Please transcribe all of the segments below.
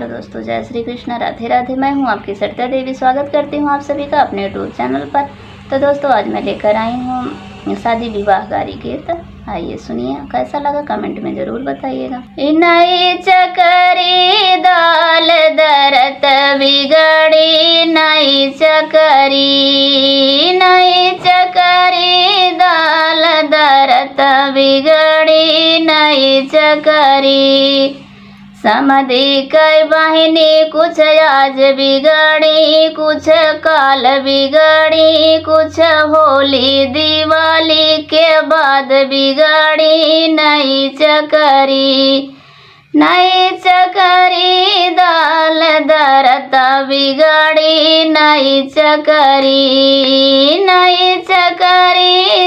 तो दोस्तों जय श्री कृष्ण, राधे राधे। मैं हूं आपकी सरिता देवी। स्वागत करती हूं आप सभी का अपने यूट्यूब चैनल पर। तो दोस्तों आज मैं लेकर आई हूं शादी विवाह गारी गीत। आइए सुनिए, कैसा लगा कमेंट में ज़रूर बताइएगा। नई चकरी दाल दरत बिगड़ी, नई चकरी दाल दरत बिगड़ी, नई चकरी। समधी कई बहिनी कुछ आज बिगड़ी, कुछ काल बिगड़ी, कुछ होली दिवाली के बाद बिगड़ी, नई चकरी दाल दरता बिगड़ी, नई चकरी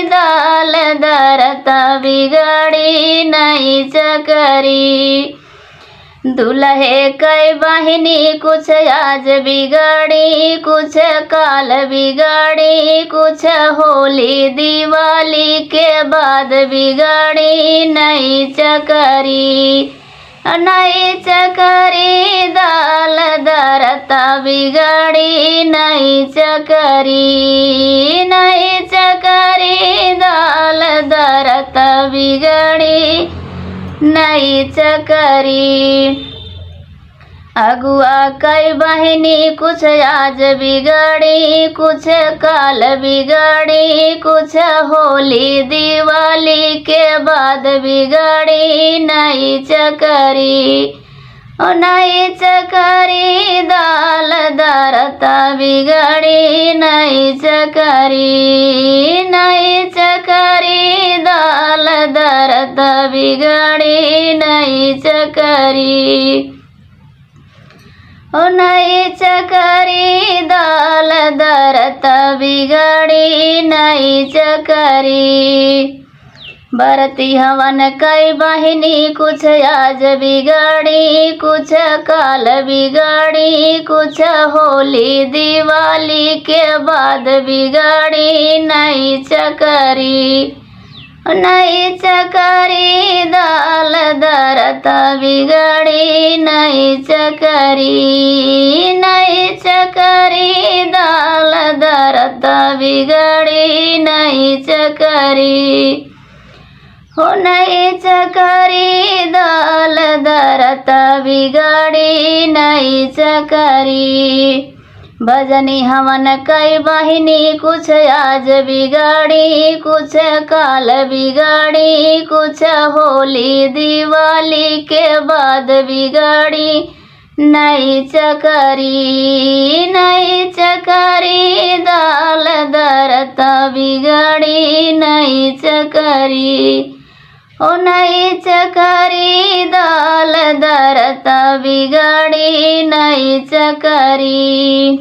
दाल दरता बिगड़ी, नई चकरी। दुल्हे कई बहिनी कुछ आज बिगड़ी, कुछ काल बिगड़ी, कुछ होली दिवाली के बाद बिगड़ी, नई चकरी दाल दरता बिगड़ी, नई चकरी दाल दरता बिगड़ी, नई चकरी। अगुआ कई बहिनी कुछ आज बिगड़ी, कुछ काल बिगड़ी, कुछ होली दिवाली के बाद बिगड़ी, नई चकरी नई चकरी दाल दरता बिगड़ी, नई चकरी दाल दरता बिगड़ी, नई चकरी नई चकरी दाल दरता बिगड़ी, नई चकरी। बरती हवन कई बहिनी कुछ आज बिगड़ी, कुछ काल बिगड़ी, कुछ होली दिवाली के बाद बिगड़ी, नई चकरी दाल दरता बिगड़ी, नई चकरी दाल दरता बिगड़ी, नई चकरी नई चकरी दाल दरता बिगड़ी, नई चकरी। भजनी हवन कई बहिनी कुछ आज बिगड़ी, कुछ काल बिगड़ी, कुछ होली दिवाली के बाद बिगड़ी, नई चकरी दाल दरता बिगड़ी, नई चकरी नई चकरी दाल दरता बिगड़ी, नई चकरी।